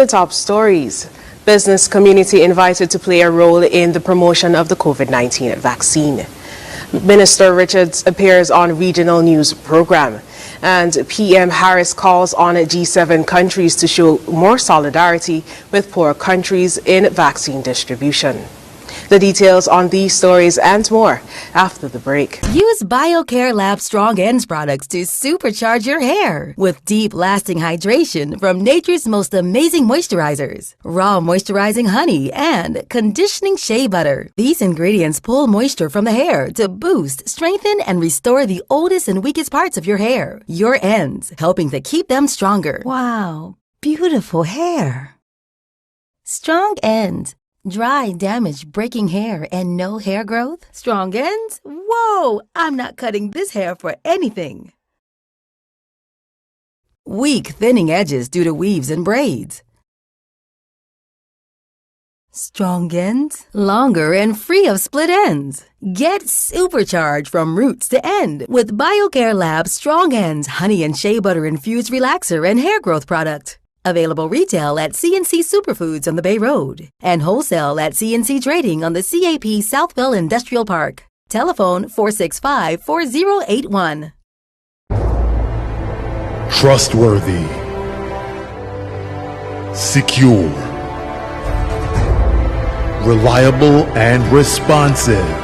the top stories, business community invited to play a role in the promotion of the COVID-19 vaccine. Minister Richards appears on regional news program, and PM Harris calls on G7 countries to show more solidarity with poor countries in vaccine distribution. The details on these stories and more after the break. Use BioCare Lab Strong Ends products to supercharge your hair with deep lasting hydration from nature's most amazing moisturizers, raw moisturizing honey, and conditioning shea butter. These ingredients pull moisture from the hair to boost, strengthen, and restore the oldest and weakest parts of your hair, your ends, helping to keep them stronger. Wow, beautiful hair. Strong Ends. Dry, damaged, breaking hair and no hair growth? Strong ends? Whoa! I'm not cutting this hair for anything. Weak, thinning edges due to weaves and braids. Strong ends? Longer and free of split ends. Get supercharged from roots to end with BioCare Lab Strong Ends Honey and Shea Butter Infused Relaxer and Hair Growth Product. Available retail at CNC Superfoods on the Bay Road and wholesale at CNC Trading on the CAP Southville Industrial Park. Telephone 465-4081. Trustworthy, secure, reliable, and responsive.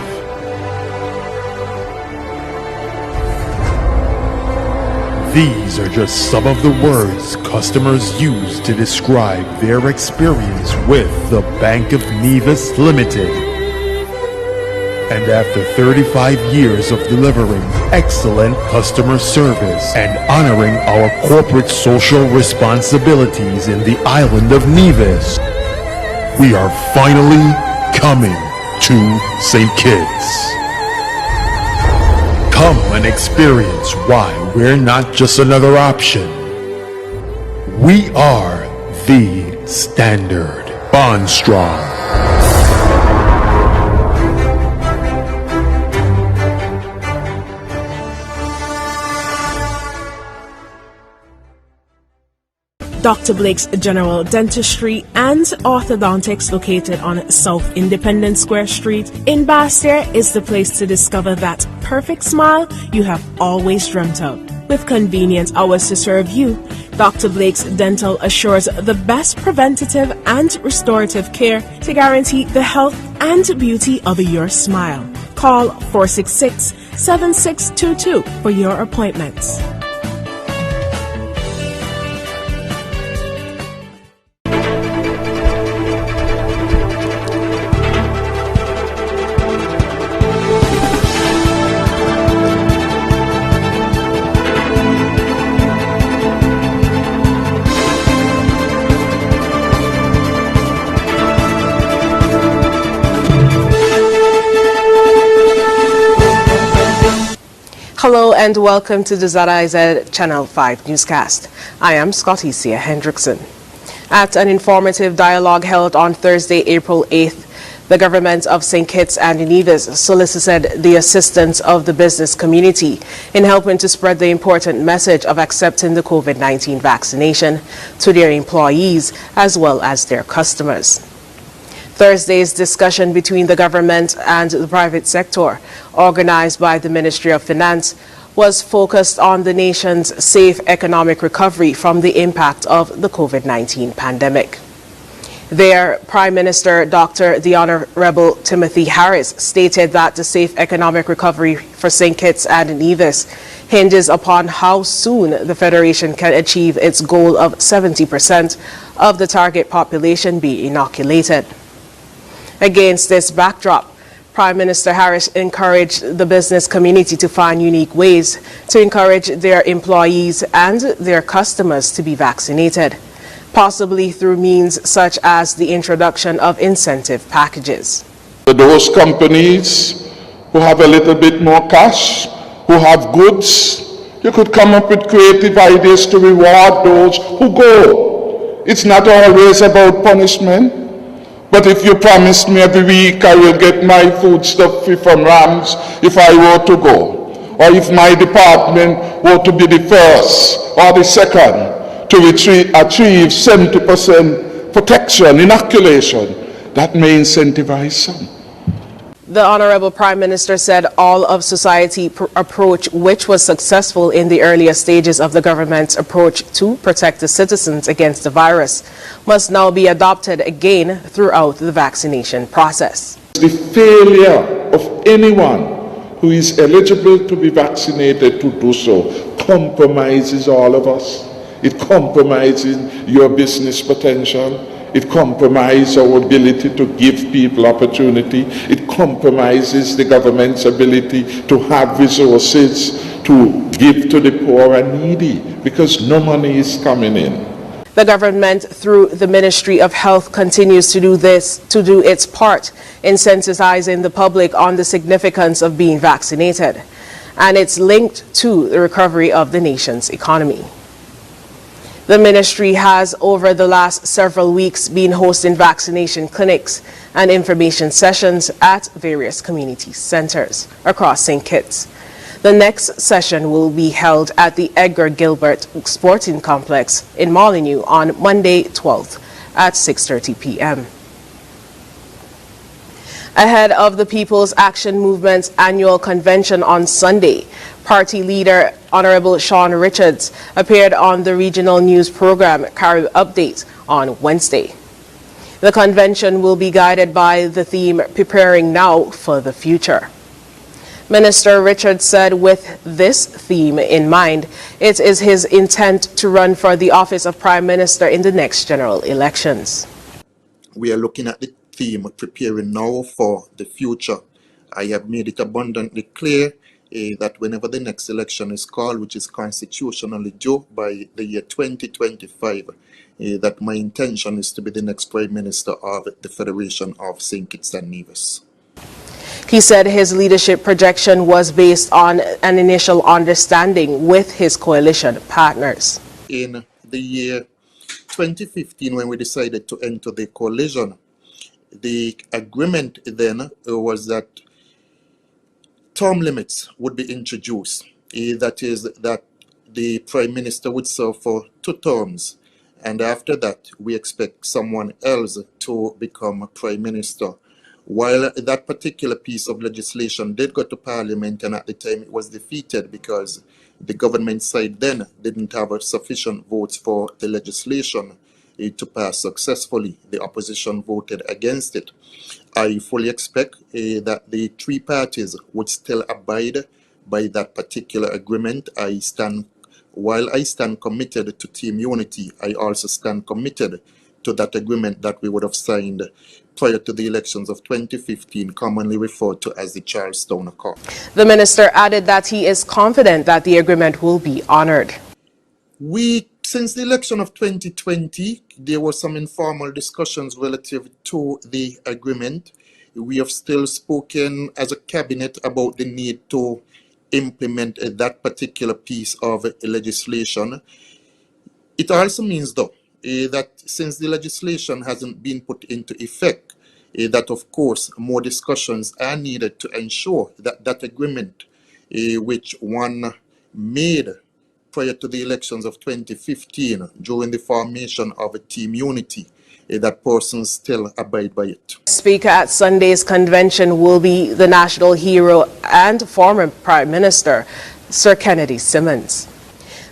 These are just some of the words customers use to describe their experience with the Bank of Nevis Limited. And after 35 years of delivering excellent customer service and honoring our corporate social responsibilities in the island of Nevis, we are finally coming to St. Kitts. Come and experience why we're not just another option. We are the standard. Bond strong. Dr. Blake's General Dentistry and Orthodontics, located on South Independence Square Street in Basseterre, is the place to discover that perfect smile you have always dreamt of. With convenient hours to serve you, Dr. Blake's Dental assures the best preventative and restorative care to guarantee the health and beauty of your smile. Call 466-7622 for your appointments. Hello and welcome to the ZIZ Channel 5 newscast. I am Scotty Sia Hendrickson. At an informative dialogue held on Thursday, April 8th, the government of St. Kitts and Nevis solicited the assistance of the business community in helping to spread the important message of accepting the COVID-19 vaccination to their employees as well as their customers. Thursday's discussion between the government and the private sector, organized by the Ministry of Finance, was focused on the nation's safe economic recovery from the impact of the COVID-19 pandemic. There, Prime Minister Dr. the Honorable Timothy Harris stated that the safe economic recovery for St. Kitts and Nevis hinges upon how soon the Federation can achieve its goal of 70% of the target population be inoculated. Against this backdrop, Prime Minister Harris encouraged the business community to find unique ways to encourage their employees and their customers to be vaccinated, possibly through means such as the introduction of incentive packages. For those companies who have a little bit more cash, who have goods, you could come up with creative ideas to reward those who go. It's not always about punishment. But if you promised me every week I will get my foodstuff free from Rams if I were to go, or if my department were to be the first or the second to achieve 70% protection, inoculation, that may incentivize some. The Honorable Prime Minister said all of society approach, which was successful in the earlier stages of the government's approach to protect the citizens against the virus, must now be adopted again throughout the vaccination process. The failure of anyone who is eligible to be vaccinated to do so compromises all of us. It compromises your business potential. It compromises our ability to give people opportunity. It compromises the government's ability to have resources to give to the poor and needy because no money is coming in. The government, through the Ministry of Health, continues to do its part in sensitizing the public on the significance of being vaccinated, and it's linked to the recovery of the nation's economy. The ministry has, over the last several weeks, been hosting vaccination clinics and information sessions at various community centers across St. Kitts. The next session will be held at the Edgar Gilbert Sporting Complex in Molyneux on Monday, 12th at 6:30 p.m. Ahead of the People's Action Movement's annual convention on Sunday, party leader Honorable Sean Richards appeared on the regional news program Carib Update on Wednesday. The convention will be guided by the theme Preparing Now for the Future. Minister Richards said with this theme in mind, it is his intent to run for the office of Prime Minister in the next general elections. We are looking at the theme Preparing Now for the Future. I have made it abundantly clear that whenever the next election is called, which is constitutionally due by the year 2025, that my intention is to be the next Prime Minister of the Federation of St. Kitts and Nevis. He said his leadership projection was based on an initial understanding with his coalition partners. In the year 2015, when we decided to enter the coalition, the agreement then was that term limits would be introduced. That is, that the Prime Minister would serve for 2 terms, and after that we expect someone else to become Prime Minister. While that particular piece of legislation did go to Parliament, and at the time it was defeated because the government side then didn't have sufficient votes for the legislation to pass successfully. The opposition voted against it. I fully expect that the 3 parties would still abide by that particular agreement. While I stand committed to team unity, I also stand committed to that agreement that we would have signed prior to the elections of 2015, commonly referred to as the Charlestown Accord. The minister added that he is confident that the agreement will be honored. Since the election of 2020, there were some informal discussions relative to the agreement. We have still spoken as a cabinet about the need to implement that particular piece of legislation. It also means, though, that since the legislation hasn't been put into effect, that of course more discussions are needed to ensure that that agreement, which one made prior to the elections of 2015 during the formation of a team unity, that persons still abide by it. Speaker at Sunday's convention will be the national hero and former Prime Minister, Sir Kennedy Simmons.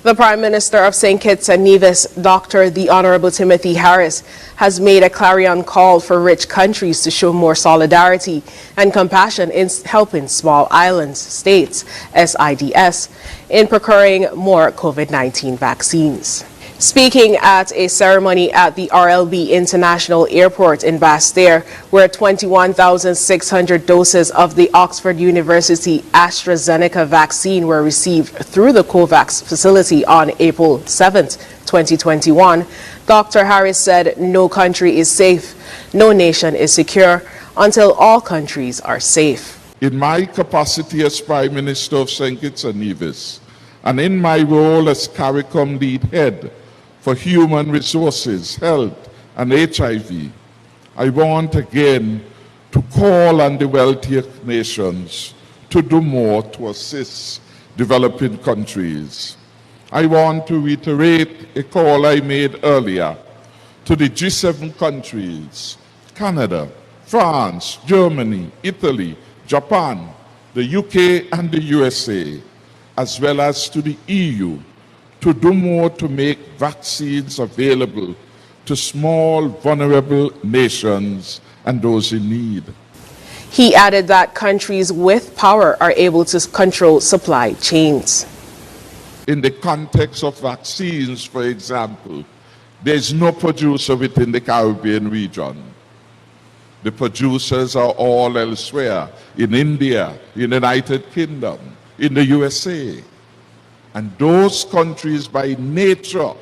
The Prime Minister of St. Kitts and Nevis, Dr. the Honorable Timothy Harris, has made a clarion call for rich countries to show more solidarity and compassion in helping small islands states, SIDS, in procuring more COVID-19 vaccines. Speaking at a ceremony at the RLB International Airport in Basseterre, where 21,600 doses of the Oxford University AstraZeneca vaccine were received through the COVAX facility on April 7, 2021, Dr. Harris said no country is safe, no nation is secure until all countries are safe. In my capacity as Prime Minister of St. Kitts and Nevis, and in my role as CARICOM lead head for Human Resources, Health and HIV, I want again to call on the wealthier nations to do more to assist developing countries. I want to reiterate a call I made earlier to the G7 countries, Canada, France, Germany, Italy, Japan, the UK and the USA, as well as to the EU, to do more to make vaccines available to small, vulnerable nations and those in need. He added that countries with power are able to control supply chains. In the context of vaccines, for example, there's no producer within the Caribbean region. The producers are all elsewhere, in India, in the United Kingdom, in the USA. And those countries, by nature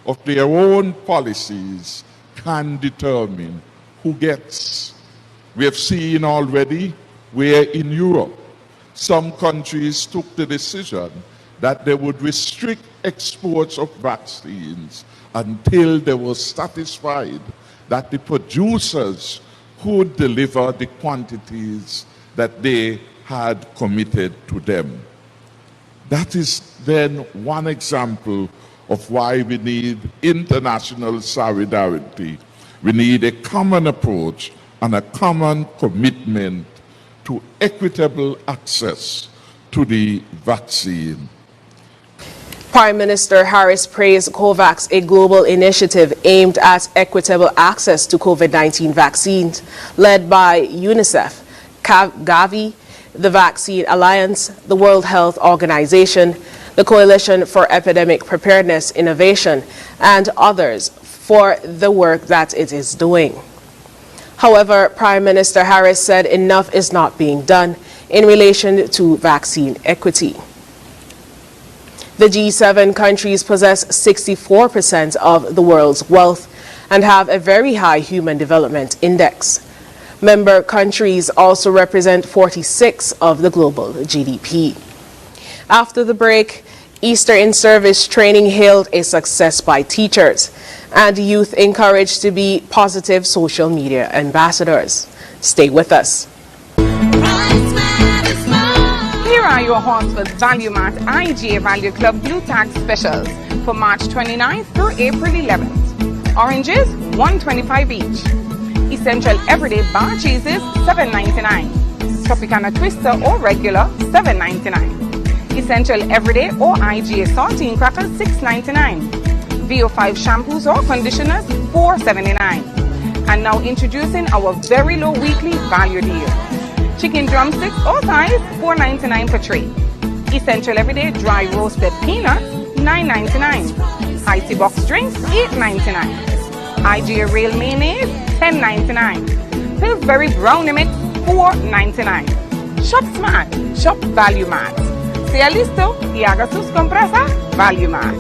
of their own policies, can determine who gets. We have seen already where in Europe, some countries took the decision that they would restrict exports of vaccines until they were satisfied that the producers could deliver the quantities that they had committed to them. That is then one example of why we need international solidarity. We need a common approach and a common commitment to equitable access to the vaccine. Prime Minister Harris praised COVAX, a global initiative aimed at equitable access to COVID-19 vaccines, led by UNICEF, Gavi, the Vaccine Alliance, the World Health Organization, the Coalition for Epidemic Preparedness Innovation, and others for the work that it is doing. However, Prime Minister Harris said enough is not being done in relation to vaccine equity. The G7 countries possess 64% of the world's wealth and have a very high Human Development Index. Member countries also represent 46% of the global GDP. After the break, Easter in Service training hailed a success by teachers and youth encouraged to be positive social media ambassadors. Stay with us. Here are your Hornsford's Value Mart IGA Value Club Blue Tag Specials for March 29th through April 11th. Oranges, $1.25 each. Essential Everyday Bar Cheeses, $7.99. Tropicana Twister or regular, $7.99. Essential Everyday or IGA Saltine Crackers, $6.99. VO5 shampoos or conditioners, $4.79. And now introducing our very low weekly value deal. Chicken drumsticks or thighs, $4.99 per tray. Essential Everyday Dry Roasted Peanuts, $9.99. Icy Box Drinks, $8.99. IGA Rail Mayonnaise, $10.99. Pillsbury Brownie Mix, $4.99. Shop smart, shop Value Mart. Sea listo y haga sus compras a Value Mart.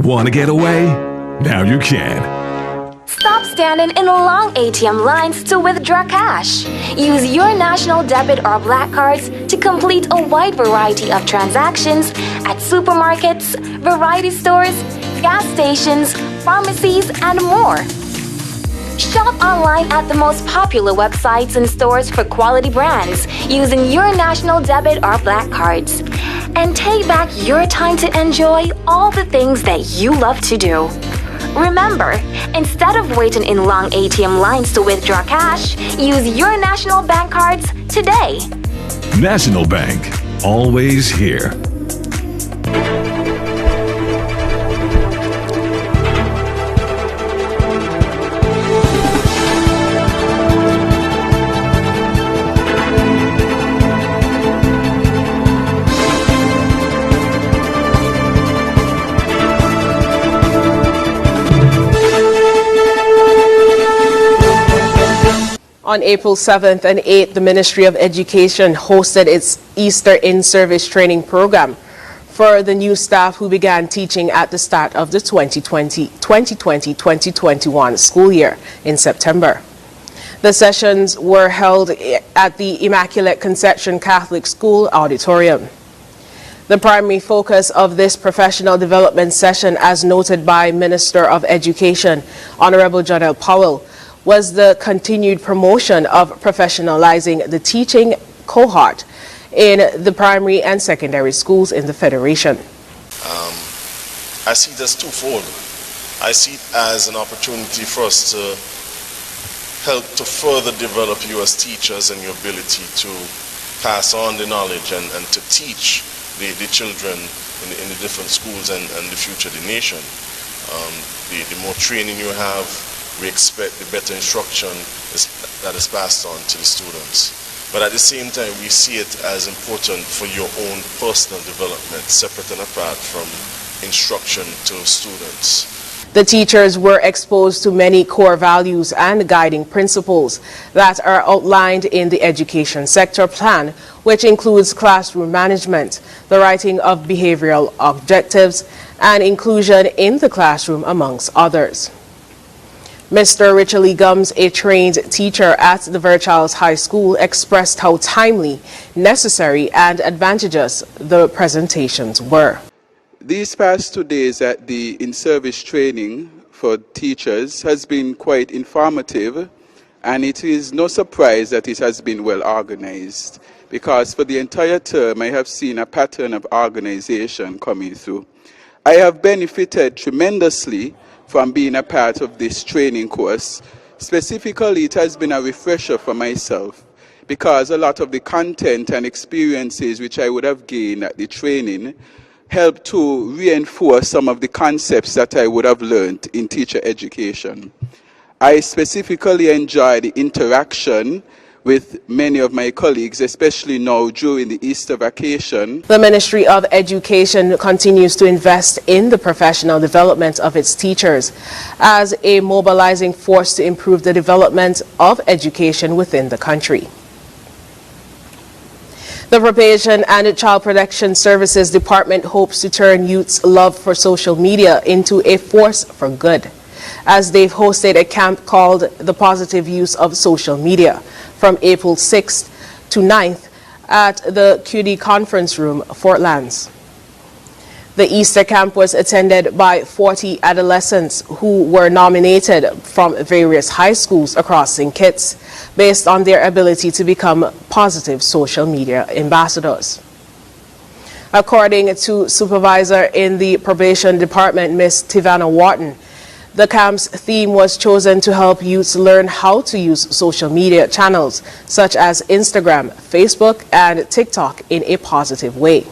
Want to get away? Now you can. Stop standing in long ATM lines to withdraw cash. Use your national debit or black cards to complete a wide variety of transactions at supermarkets, variety stores, gas stations, pharmacies, and more. Shop online at the most popular websites and stores for quality brands using your national debit or black cards. And take back your time to enjoy all the things that you love to do. Remember, instead of waiting in long ATM lines to withdraw cash, use your National Bank cards today. National Bank, always here. On April 7th and 8th, the Ministry of Education hosted its Easter in-Service training program for the new staff who began teaching at the start of the 2020-2021 school year in September. The sessions were held at the Immaculate Conception Catholic School auditorium. The primary focus of this professional development session, as noted by Minister of Education, Honorable Janelle Powell, was the continued promotion of professionalizing the teaching cohort in the primary and secondary schools in the Federation. I see it as twofold. I see it as an opportunity for us to help to further develop you as teachers and your ability to pass on the knowledge and to teach the children in the different schools and the future of the nation. The more training you have, we expect the better instruction that is passed on to the students. But at the same time, we see it as important for your own personal development, separate and apart from instruction to students. The teachers were exposed to many core values and guiding principles that are outlined in the education sector plan, which includes classroom management, the writing of behavioral objectives, and inclusion in the classroom, amongst others. Mr. Richard Lee Gums, a trained teacher at the Verchals High School, expressed how timely, necessary, and advantageous the presentations were. These past 2 days at the in-service training for teachers has been quite informative, and it is no surprise that it has been well organized, because for the entire term I have seen a pattern of organization coming through. I have benefited tremendously from being a part of this training course. Specifically, it has been a refresher for myself, because a lot of the content and experiences which I would have gained at the training help to reinforce some of the concepts that I would have learned in teacher education. I specifically enjoy the interaction with many of my colleagues, especially now during the Easter vacation. The Ministry of Education continues to invest in the professional development of its teachers as a mobilizing force to improve the development of education within the country. The Probation and Child Protection Services Department hopes to turn youth's love for social media into a force for good, as they've hosted a camp called The Positive Use of Social Media from April 6th to 9th at the QD Conference Room, Fort Lands. The Easter camp was attended by 40 adolescents who were nominated from various high schools across St. Kitts based on their ability to become positive social media ambassadors. According to Supervisor in the Probation Department, Ms. Tivana Wharton, the camp's theme was chosen to help youths learn how to use social media channels such as Instagram, Facebook, and TikTok in a positive way.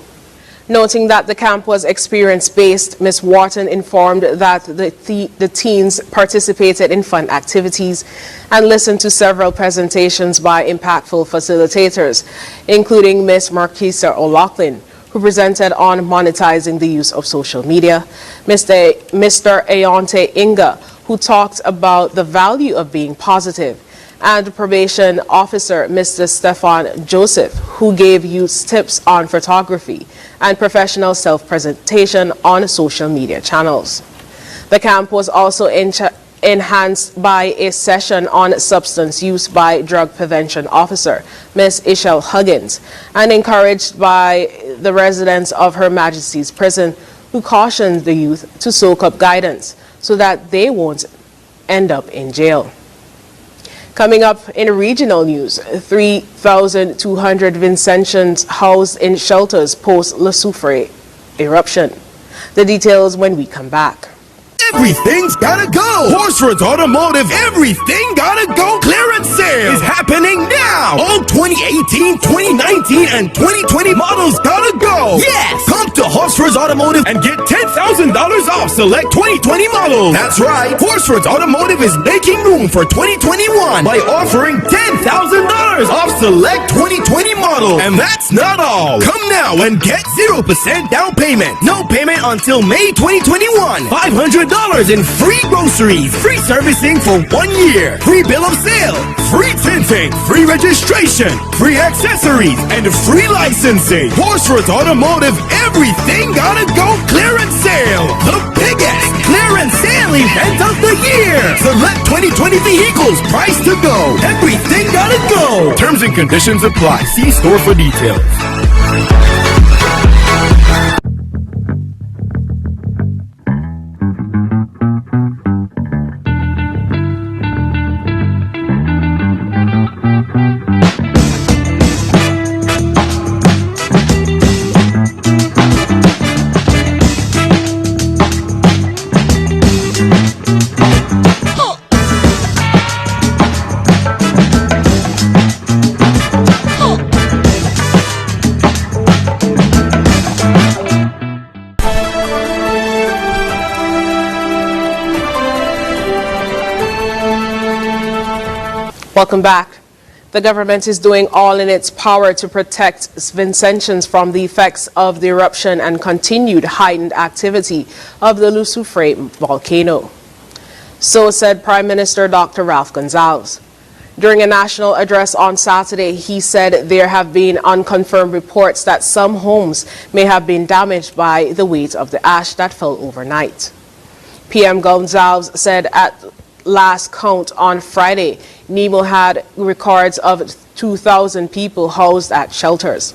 Noting that the camp was experience-based, Ms. Wharton informed that the teens participated in fun activities and listened to several presentations by impactful facilitators, including Ms. Marquisa O'Loughlin, who presented on monetizing the use of social media, Mr. Ayonte Inga, who talked about the value of being positive, and probation officer Mr. Stefan Joseph, who gave youths tips on photography and professional self-presentation on social media channels. The camp was also enhanced by a session on substance use by drug prevention officer Ms. Ishel Huggins, and encouraged by the residents of Her Majesty's Prison, who cautioned the youth to soak up guidance so that they won't end up in jail. Coming up in regional news, 3,200 Vincentians housed in shelters post Le Soufrière eruption. The details when we come back. Everything's gotta go! Horsford's Automotive, everything gotta go clearance sale is happening now! All 2018, 2019, and 2020 models gotta go! Yes! Come to Horsford's Automotive and get $10,000 off select 2020 models! That's right! Horsford's Automotive is making room for 2021 by offering $10,000 off select 2020 models! And that's not all! Come now and get 0% down payment! No payment until May 2021! $500 in free groceries, free servicing for 1 year, free bill of sale, free tinting, free registration, free accessories, and free licensing. Horsford's Automotive, everything gotta go clearance sale. The biggest clearance sale event of the year. Select 2020 vehicles, price to go. Everything gotta go. Terms and conditions apply. See store for details. Welcome back. The government is doing all in its power to protect Vincentians from the effects of the eruption and continued heightened activity of the Lusufre volcano. So said Prime Minister Dr. Ralph Gonsalves. During a national address on Saturday, he said there have been unconfirmed reports that some homes may have been damaged by the weight of the ash that fell overnight. PM Gonsalves said at last count on Friday, Nemo had records of 2,000 people housed at shelters.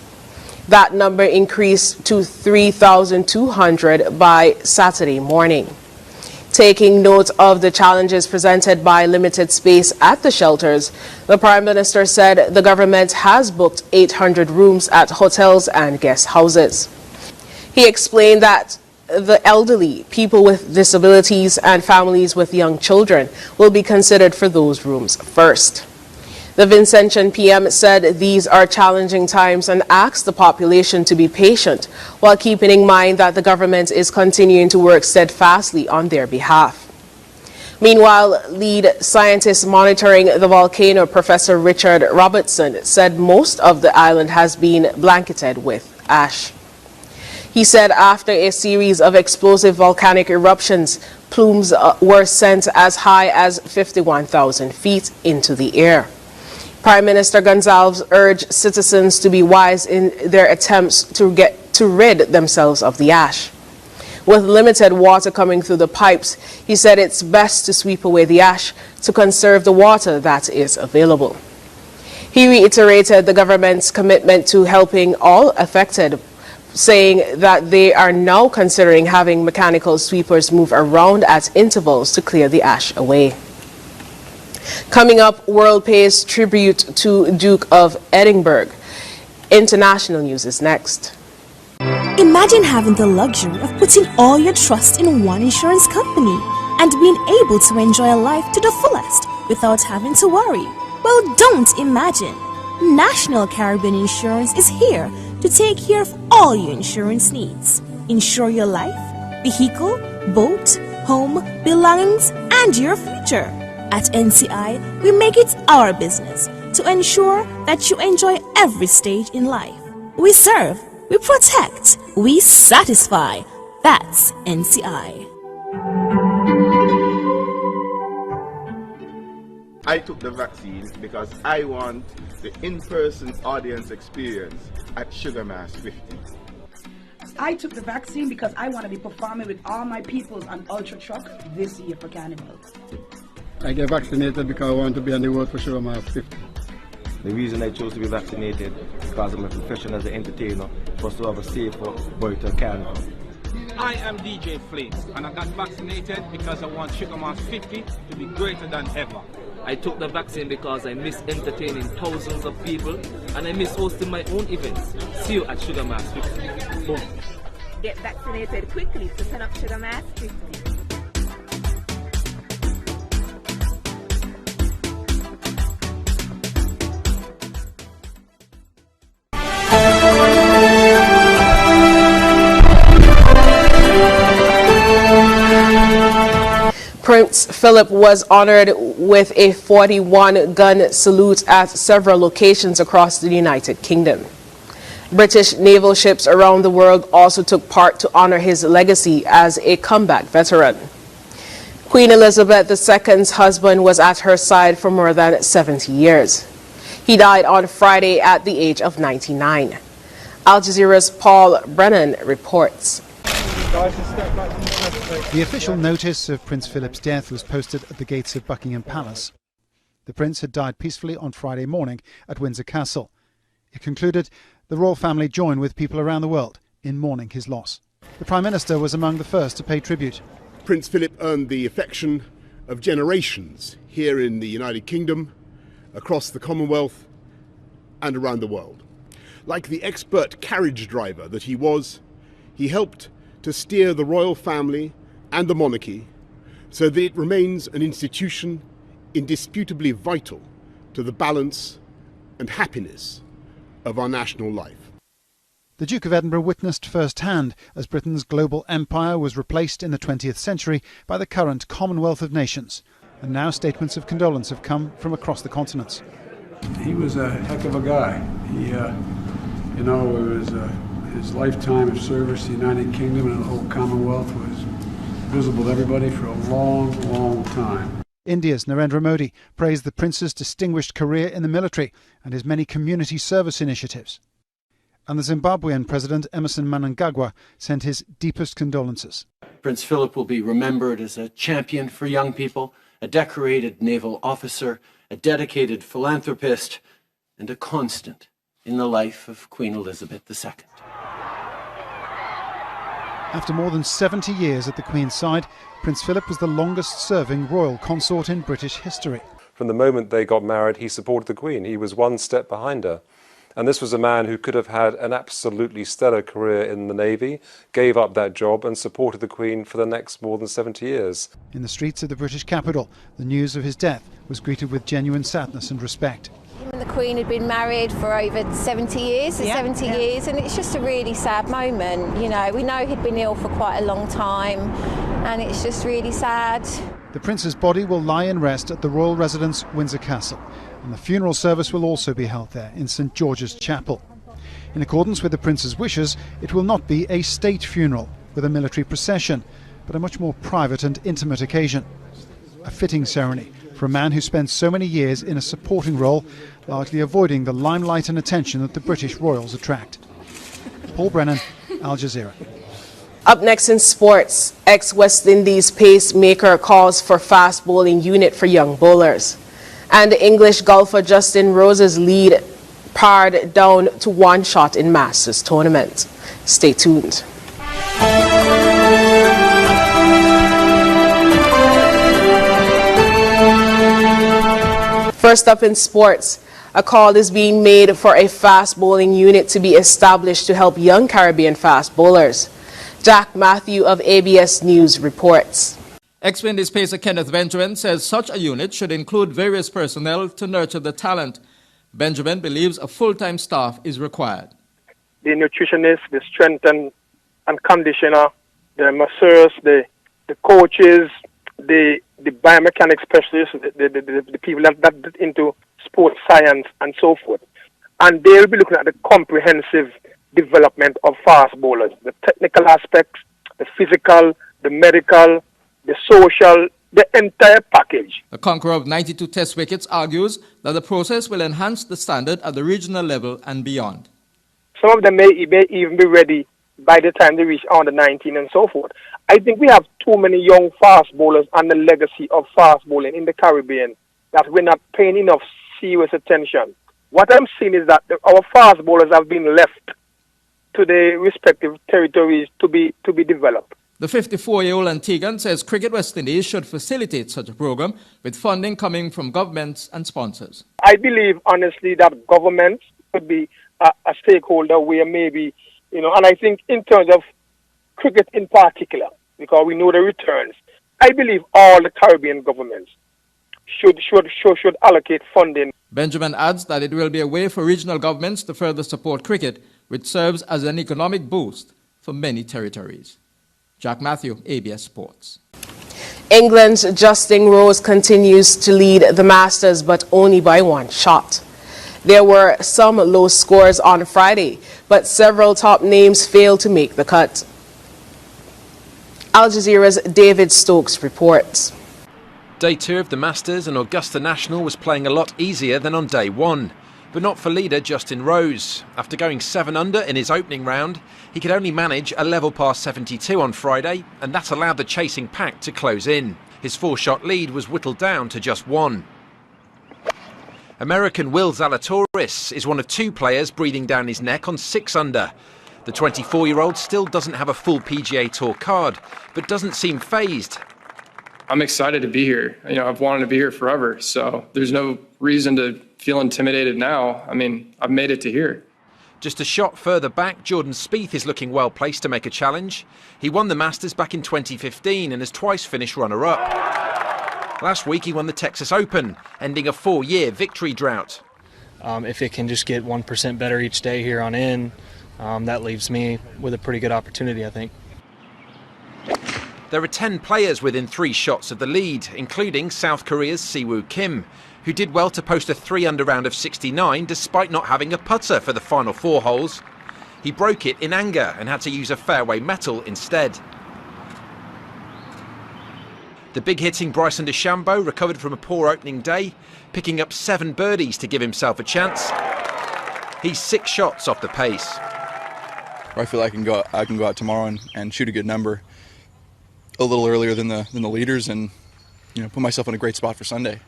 That number increased to 3,200 by Saturday morning. Taking note of the challenges presented by limited space at the shelters, the Prime Minister said the government has booked 800 rooms at hotels and guest houses. He explained that the elderly, people with disabilities, and families with young children will be considered for those rooms first. The Vincentian PM said these are challenging times and asked the population to be patient while keeping in mind that the government is continuing to work steadfastly on their behalf. Meanwhile, lead scientist monitoring the volcano, Professor Richard Robertson, said most of the island has been blanketed with ash. He said after a series of explosive volcanic eruptions, plumes were sent as high as 51,000 feet into the air. Prime Minister Gonsalves urged citizens to be wise in their attempts to rid themselves of the ash. With limited water coming through the pipes, he said it's best to sweep away the ash to conserve the water that is available. He reiterated the government's commitment to helping all affected, saying that they are now considering having mechanical sweepers move around at intervals to clear the ash away. Coming up, world pays tribute to Duke of Edinburgh. International news is next. Imagine having the luxury of putting all your trust in one insurance company and being able to enjoy a life to the fullest without having to worry. Well, don't imagine. National Caribbean Insurance is here to take care of all your insurance needs. Insure your life, vehicle, boat, home, belongings, and your future. At NCI, we make it our business to ensure that you enjoy every stage in life. We serve, we protect, we satisfy. That's NCI. I took the vaccine because I want the in-person audience experience at Sugar Mass 50. I took the vaccine because I want to be performing with all my peoples on Ultra Truck this year for Carnival. I get vaccinated because I want to be on the road for Sugar Mass 50. The reason I chose to be vaccinated is because I'm a profession as an entertainer, for us to have a safer Boyton Carnival. I am DJ Flames, and I got vaccinated because I want Sugar Mass 50 to be greater than ever. I took the vaccine because I miss entertaining thousands of people and I miss hosting my own events. See you at Sugar Mass 50. Boom. Get vaccinated quickly to turn up Sugar Mass 50. Prince Philip was honored with a 41-gun salute at several locations across the United Kingdom. British naval ships around the world also took part to honor his legacy as a combat veteran. Queen Elizabeth II's husband was at her side for more than 70 years. He died on Friday at the age of 99. Al Jazeera's Paul Brennan reports. The official notice of Prince Philip's death was posted at the gates of Buckingham Palace. The prince had died peacefully on Friday morning at Windsor Castle. It concluded the royal family joined with people around the world in mourning his loss. The Prime Minister was among the first to pay tribute. Prince Philip earned the affection of generations here in the United Kingdom, across the Commonwealth and around the world. Like the expert carriage driver that he was, he helped to steer the royal family and the monarchy so that it remains an institution indisputably vital to the balance and happiness of our national life. The Duke of Edinburgh witnessed firsthand as Britain's global empire was replaced in the 20th century by the current Commonwealth of Nations, and now statements of condolence have come from across the continent. He was a heck of a guy. He, it was his lifetime of service to the United Kingdom and the whole Commonwealth was visible to everybody for a long, long time. India's Narendra Modi praised the Prince's distinguished career in the military and his many community service initiatives. And the Zimbabwean President Emmerson Mnangagwa sent his deepest condolences. Prince Philip will be remembered as a champion for young people, a decorated naval officer, a dedicated philanthropist, and a constant in the life of Queen Elizabeth II. After more than 70 years at the Queen's side, Prince Philip was the longest-serving royal consort in British history. From the moment they got married, he supported the Queen. He was one step behind her. And this was a man who could have had an absolutely stellar career in the Navy, gave up that job and supported the Queen for the next more than 70 years. In the streets of the British capital, the news of his death was greeted with genuine sadness and respect. Him and the Queen had been married for over 70 years, years, and it's just a really sad moment. You know, we know he'd been ill for quite a long time, and it's just really sad. The Prince's body will lie in rest at the royal residence, Windsor Castle, and the funeral service will also be held there in St George's Chapel. In accordance with the Prince's wishes, it will not be a state funeral with a military procession, but a much more private and intimate occasion. A fitting ceremony for a man who spent so many years in a supporting role, largely avoiding the limelight and attention that the British royals attract. Paul Brennan, Al Jazeera. Up next in sports, ex-West Indies pacemaker calls for fast bowling unit for young bowlers. And English golfer Justin Rose's lead pared down to one shot in Masters tournament. Stay tuned. First up in sports, a call is being made for a fast bowling unit to be established to help young Caribbean fast bowlers. Jack Matthew of ABS News reports. Ex-Windies pacer Kenneth Benjamin says such a unit should include various personnel to nurture the talent. Benjamin believes a full-time staff is required. The nutritionist, the strength and conditioner, the masseurs, the coaches, the biomechanics specialists, the people that get into sports science and so forth. And they'll be looking at the comprehensive development of fast bowlers, the technical aspects, the physical, the medical, the social, the entire package. The conqueror of 92 test wickets argues that the process will enhance the standard at the regional level and beyond. Some of them may even be ready by the time they reach under 19 and so forth. I think we have too many young fast bowlers and the legacy of fast bowling in the Caribbean that we're not paying enough serious attention. What I'm seeing is that our fast bowlers have been left to the respective territories to be developed. The 54-year-old Antiguan says Cricket West Indies should facilitate such a program with funding coming from governments and sponsors. I believe, honestly, that government could be a stakeholder where maybe, and I think in terms of cricket in particular, because we know the returns, I believe all the Caribbean governments should allocate funding. Benjamin adds that it will be a way for regional governments to further support cricket, which serves as an economic boost for many territories. Jack Matthew, ABS Sports. England's Justin Rose continues to lead the Masters, but only by one shot. There were some low scores on Friday, but several top names failed to make the cut. Al Jazeera's David Stokes reports. Day 2 of the Masters and Augusta National was playing a lot easier than on day 1. But not for leader Justin Rose. After going 7 under in his opening round, he could only manage a level par 72 on Friday, and that allowed the chasing pack to close in. His 4-shot lead was whittled down to just 1. American Will Zalatoris is one of 2 players breathing down his neck on 6 under. The 24-year-old still doesn't have a full PGA Tour card, but doesn't seem fazed. I'm excited to be here. I've wanted to be here forever, so there's no reason to feel intimidated now. I've made it to here. Just a shot further back, Jordan Spieth is looking well placed to make a challenge. He won the Masters back in 2015 and has twice finished runner-up. Last week he won the Texas Open, ending a 4-year victory drought. If it can just get 1% better each day here on in, that leaves me with a pretty good opportunity, I think. There are 10 players within 3 shots of the lead, including South Korea's Siwoo Kim, who did well to post a 3-under round of 69 despite not having a putter for the final 4 holes. He broke it in anger and had to use a fairway metal instead. The big-hitting Bryson DeChambeau recovered from a poor opening day, picking up 7 birdies to give himself a chance. He's 6 shots off the pace. I feel I can go out tomorrow and shoot a good number a little earlier than the leaders, and put myself in a great spot for Sunday.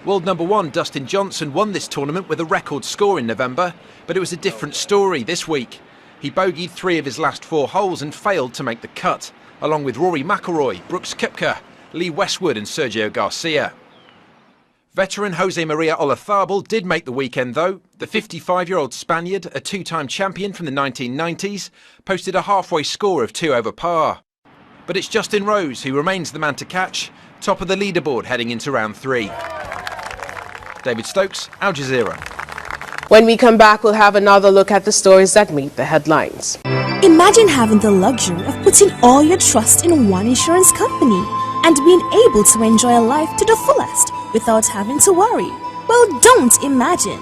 World number 1 Dustin Johnson won this tournament with a record score in November, but it was a different story this week. He bogeyed 3 of his last 4 holes and failed to make the cut, along with Rory McIlroy, Brooks Koepka, Lee Westwood and Sergio Garcia. Veteran Jose Maria Olazabal did make the weekend though. The 55-year-old Spaniard, a 2-time champion from the 1990s, posted a halfway score of 2 over par. But it's Justin Rose who remains the man to catch, top of the leaderboard heading into round 3. David Stokes, Al Jazeera. When we come back, we'll have another look at the stories that meet the headlines. Imagine having the luxury of putting all your trust in one insurance company and being able to enjoy a life to the fullest without having to worry. Well, don't imagine.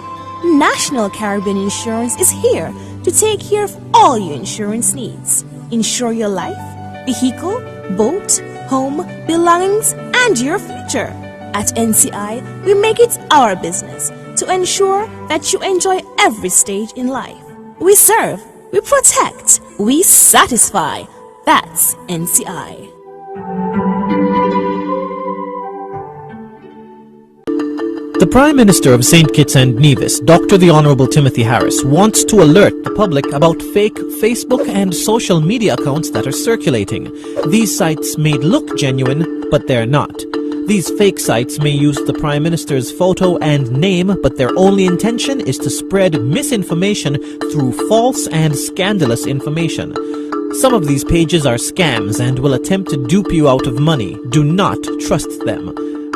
National Caribbean Insurance is here to take care of all your insurance needs. Insure your life, vehicle, boat, home, belongings, and your future. At NCI, we make it our business to ensure that you enjoy every stage in life. We serve, we protect, we satisfy. That's NCI. The Prime Minister of St. Kitts and Nevis, Dr. the Honourable Timothy Harris, wants to alert the public about fake Facebook and social media accounts that are circulating. These sites may look genuine, but they're not. These fake sites may use the Prime Minister's photo and name, but their only intention is to spread misinformation through false and scandalous information. Some of these pages are scams and will attempt to dupe you out of money. Do not trust them.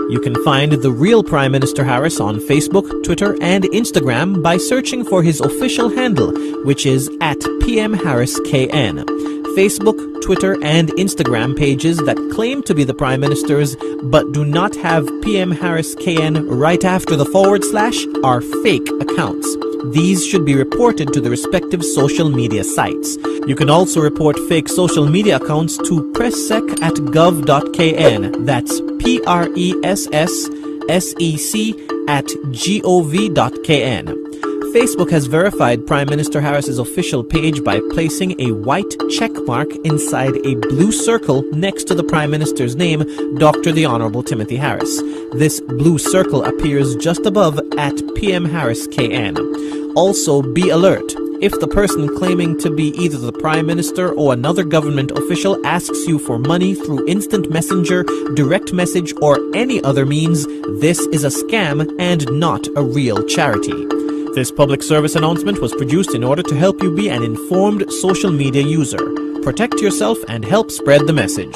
You can find the real Prime Minister Harris on Facebook, Twitter, and Instagram by searching for his official handle, which is @PMHarrisKN. Facebook, Twitter, and Instagram pages that claim to be the Prime Minister's but do not have PM Harris KN right after the / are fake accounts. These should be reported to the respective social media sites. You can also report fake social media accounts to presssec@gov.kn. That's PRESSEC@gov.kn. Facebook has verified Prime Minister Harris's official page by placing a white check mark inside a blue circle next to the Prime Minister's name, Dr. the Honourable Timothy Harris. This blue circle appears just above @PMHarrisKN. Also, be alert. If the person claiming to be either the Prime Minister or another government official asks you for money through instant messenger, direct message, or any other means, this is a scam and not a real charity. This public service announcement was produced in order to help you be an informed social media user. Protect yourself and help spread the message.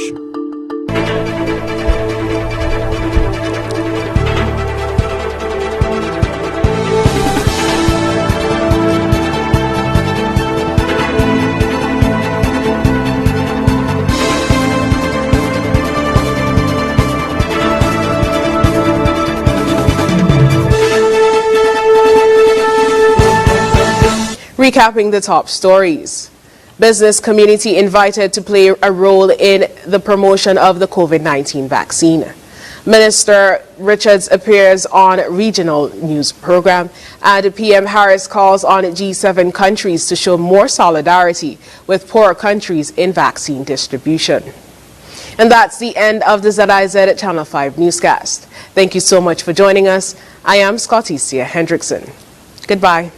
Recapping the top stories. Business community invited to play a role in the promotion of the COVID-19 vaccine. Minister Richards appears on regional news program, and PM Harris calls on G7 countries to show more solidarity with poorer countries in vaccine distribution. And that's the end of the ZIZ Channel 5 newscast. Thank you so much for joining us. I am Scotticia Hendrickson. Goodbye.